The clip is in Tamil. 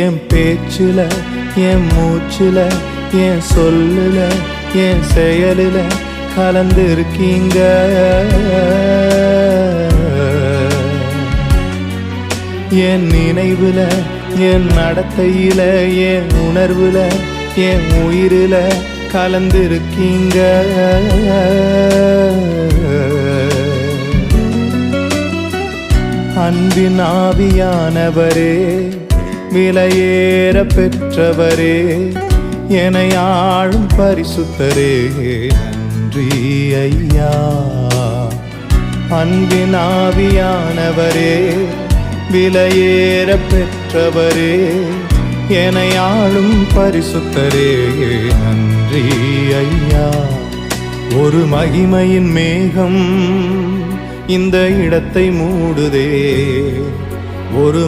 என் பேச்சுல, என் மூச்சுல, என் சொல்லுல, என் செயலுல கலந்திருக்கீங்க. என் நினைவுல, என் நடத்தையில, என் உணர்வுல, என் உயிரில கலந்திருக்கீங்க. அன்பின் ஆவியானவரே, விலையேற பெற்றவரே, என்னை ஆளும் பரிசுத்தரே, நன்றி ஐயா. அன்பின் ஆவியானவரே, விலையேற பெற்றவரே, என்னை ஆளும் பரிசுத்தரே, நன்றி ஐயா. ஒரு மகிமையின் மேகம் இந்த இடத்தை மூடுதே. ஒரு